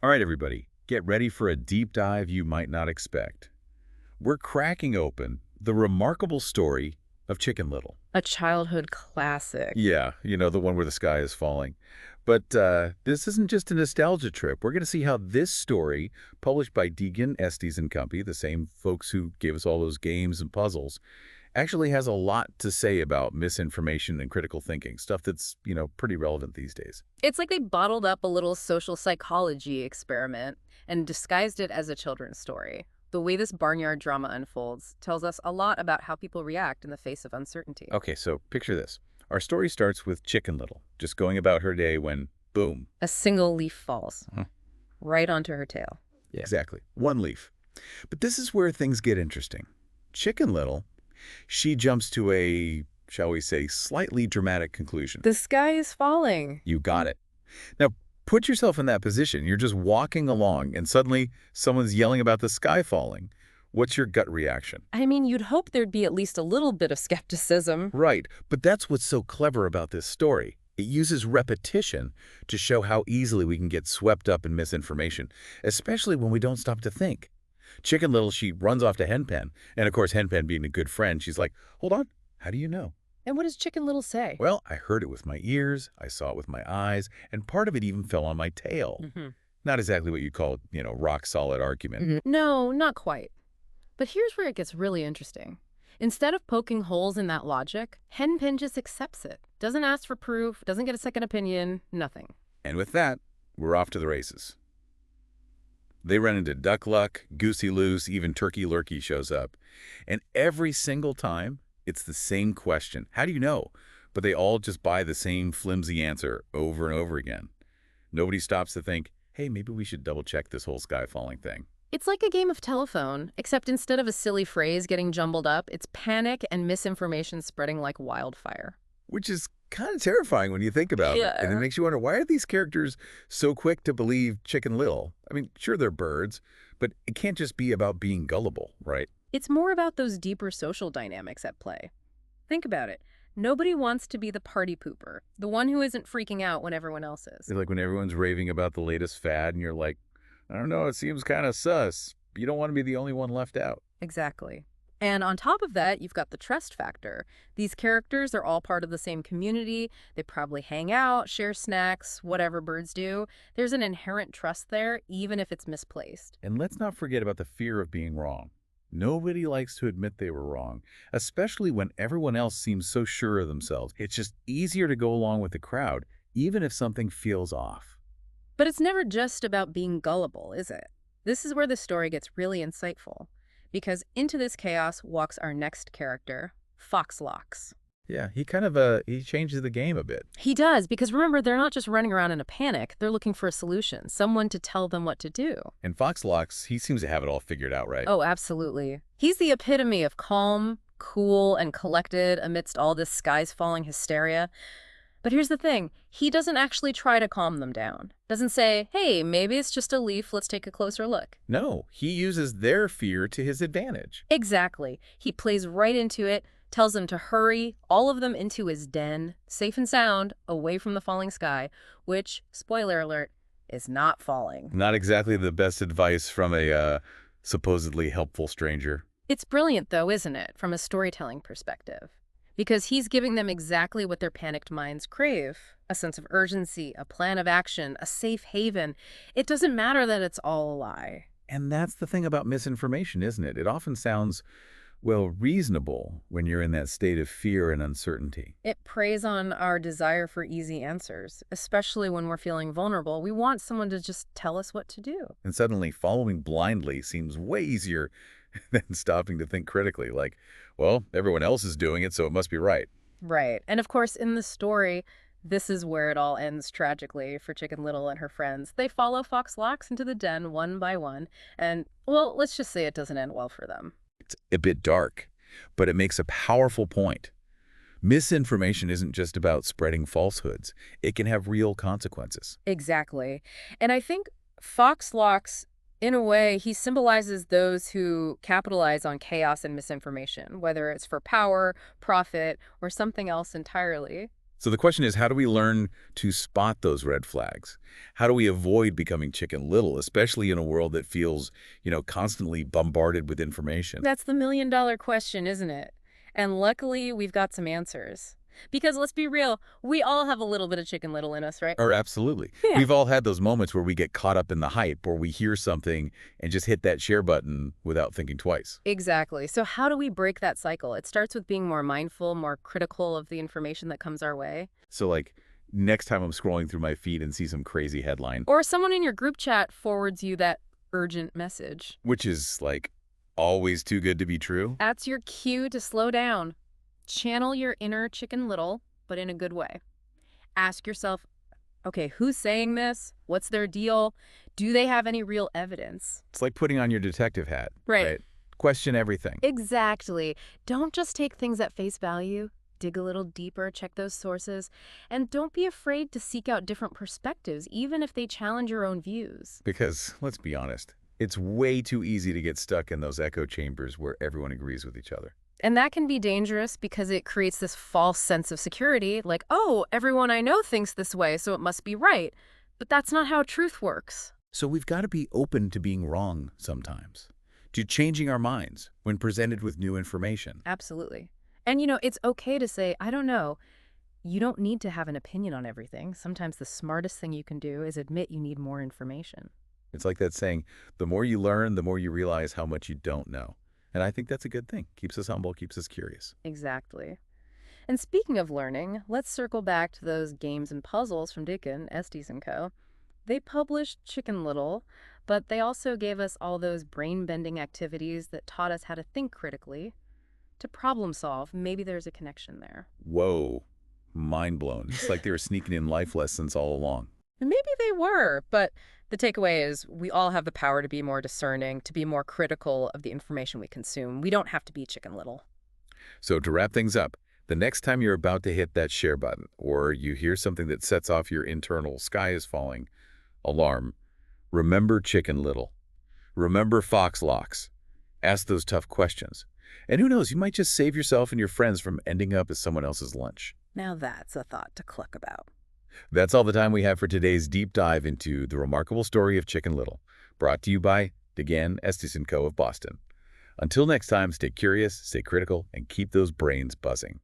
All right, everybody, get ready for a deep dive you might not expect. We're cracking open the remarkable story of Chicken Little. A childhood classic. Yeah, the one where the sky is falling. But this isn't just a nostalgia trip. We're going to see how this story, published by Degen, Estes and Company, the same folks who gave us all those games and puzzles, actually has a lot to say about misinformation and critical thinking, stuff that's, pretty relevant these days. It's like they bottled up a little social psychology experiment and disguised it as a children's story. The way this barnyard drama unfolds tells us a lot about how people react in the face of uncertainty. Okay, so picture this. Our story starts with Chicken Little, just going about her day when, boom. A single leaf falls Huh. right onto her tail. Yeah. Exactly. One leaf. But this is where things get interesting. Chicken Little, she jumps to a, shall we say, slightly dramatic conclusion. The sky is falling. You got it. Now, put yourself in that position. You're just walking along, and suddenly someone's yelling about the sky falling. What's your gut reaction? I mean, you'd hope there'd be at least a little bit of skepticism. Right, but that's what's so clever about this story. It uses repetition to show how easily we can get swept up in misinformation, especially when we don't stop to think. Chicken Little, she runs off to Hen Pen, and of course Hen Pen being a good friend, she's like, hold on, how do you know? And what does Chicken Little say? Well, I heard it with my ears, I saw it with my eyes, and part of it even fell on my tail. Not exactly what you call, rock-solid argument. No, not quite. But here's where it gets really interesting. Instead of poking holes in that logic, Hen Pen just accepts it. Doesn't ask for proof, doesn't get a second opinion, nothing. And with that, we're off to the races. They run into Duck Luck, Goosey Loose, even Turkey Lurkey shows up. And every single time, it's the same question. How do you know? But they all just buy the same flimsy answer over and over again. Nobody stops to think, hey, maybe we should double-check this whole sky falling thing. It's like a game of telephone, except instead of a silly phrase getting jumbled up, it's panic and misinformation spreading like wildfire. Which is kind of terrifying when you think about it. And it makes you wonder, why are these characters so quick to believe Chicken Little? I mean, sure, they're birds, but it can't just be about being gullible, right? It's more about those deeper social dynamics at play. Think about it. Nobody wants to be the party pooper, the one who isn't freaking out when everyone else is. Like when everyone's raving about the latest fad and you're like, I don't know, it seems kind of sus. You don't want to be the only one left out. Exactly. And on top of that, you've got the trust factor. These characters are all part of the same community. They probably hang out, share snacks, whatever birds do. There's an inherent trust there, even if it's misplaced. And let's not forget about the fear of being wrong. Nobody likes to admit they were wrong, especially when everyone else seems so sure of themselves. It's just easier to go along with the crowd, even if something feels off. But it's never just about being gullible, is it? This is where the story gets really insightful. Because into this chaos walks our next character, Foxlox. Yeah, he he changes the game a bit. He does, because remember, they're not just running around in a panic. They're looking for a solution, someone to tell them what to do. And Foxlox, he seems to have it all figured out, right? Oh, absolutely. He's the epitome of calm, cool, and collected amidst all this skies-falling hysteria. But here's the thing. He doesn't actually try to calm them down. Doesn't say, hey, maybe it's just a leaf, let's take a closer look. No, he uses their fear to his advantage. Exactly. He plays right into it, tells them to hurry, all of them into his den, safe and sound, away from the falling sky, which, spoiler alert, is not falling. Not exactly the best advice from a supposedly helpful stranger. It's brilliant, though, isn't it, from a storytelling perspective? Because he's giving them exactly what their panicked minds crave. A sense of urgency, a plan of action, a safe haven. It doesn't matter that it's all a lie. And that's the thing about misinformation, isn't it? It often sounds, well, reasonable when you're in that state of fear and uncertainty. It preys on our desire for easy answers, especially when we're feeling vulnerable. We want someone to just tell us what to do. And suddenly following blindly seems way easier than stopping to think critically, like, well, everyone else is doing it, so it must be right. Right. And of course, in the story, this is where it all ends tragically for Chicken Little and her friends. They follow Foxlox into the den one by one, and, well, let's just say it doesn't end well for them. It's a bit dark, but it makes a powerful point. Misinformation isn't just about spreading falsehoods. It can have real consequences. Exactly. And I think Foxlox, in a way, he symbolizes those who capitalize on chaos and misinformation, whether it's for power, profit, or something else entirely. So the question is, how do we learn to spot those red flags? How do we avoid becoming Chicken Little, especially in a world that feels, constantly bombarded with information? That's the million-dollar question, isn't it? And luckily, we've got some answers. Because let's be real, we all have a little bit of Chicken Little in us, right? Or absolutely. Yeah. We've all had those moments where we get caught up in the hype or we hear something and just hit that share button without thinking twice. Exactly. So how do we break that cycle? It starts with being more mindful, more critical of the information that comes our way. So like next time I'm scrolling through my feed and see some crazy headline, Or someone in your group chat forwards you that urgent message. which is like always too good to be true. That's your cue to slow down. Channel your inner Chicken Little, but in a good way. Ask yourself, okay, who's saying this? What's their deal? Do they have any real evidence? It's like putting on your detective hat. Right. Question everything. Exactly. Don't just take things at face value. Dig a little deeper, check those sources, and don't be afraid to seek out different perspectives, even if they challenge your own views. Because, let's be honest, it's way too easy to get stuck in those echo chambers where everyone agrees with each other. And that can be dangerous because it creates this false sense of security, like, oh, everyone I know thinks this way, so it must be right. But that's not how truth works. So we've got to be open to being wrong sometimes, to changing our minds when presented with new information. Absolutely. And it's okay to say, I don't know. You don't need to have an opinion on everything. Sometimes the smartest thing you can do is admit you need more information. It's like that saying, the more you learn, the more you realize how much you don't know. And I think that's a good thing. Keeps us humble, keeps us curious. Exactly. And speaking of learning, let's circle back to those games and puzzles from Degen, Estes & Co. They published Chicken Little, but they also gave us all those brain-bending activities that taught us how to think critically, to problem solve. Maybe there's a connection there. Whoa, mind blown. It's like they were sneaking in life lessons all along. Maybe they were, but the takeaway is we all have the power to be more discerning, to be more critical of the information we consume. We don't have to be Chicken Little. So to wrap things up, the next time you're about to hit that share button or you hear something that sets off your internal "sky is falling" alarm, remember Chicken Little. Remember Fox Locks. Ask those tough questions. And who knows, you might just save yourself and your friends from ending up as someone else's lunch. Now that's a thought to cluck about. That's all the time we have for today's deep dive into the remarkable story of Chicken Little, brought to you by Degen, Estes & Co. of Boston. Until next time, stay curious, stay critical, and keep those brains buzzing.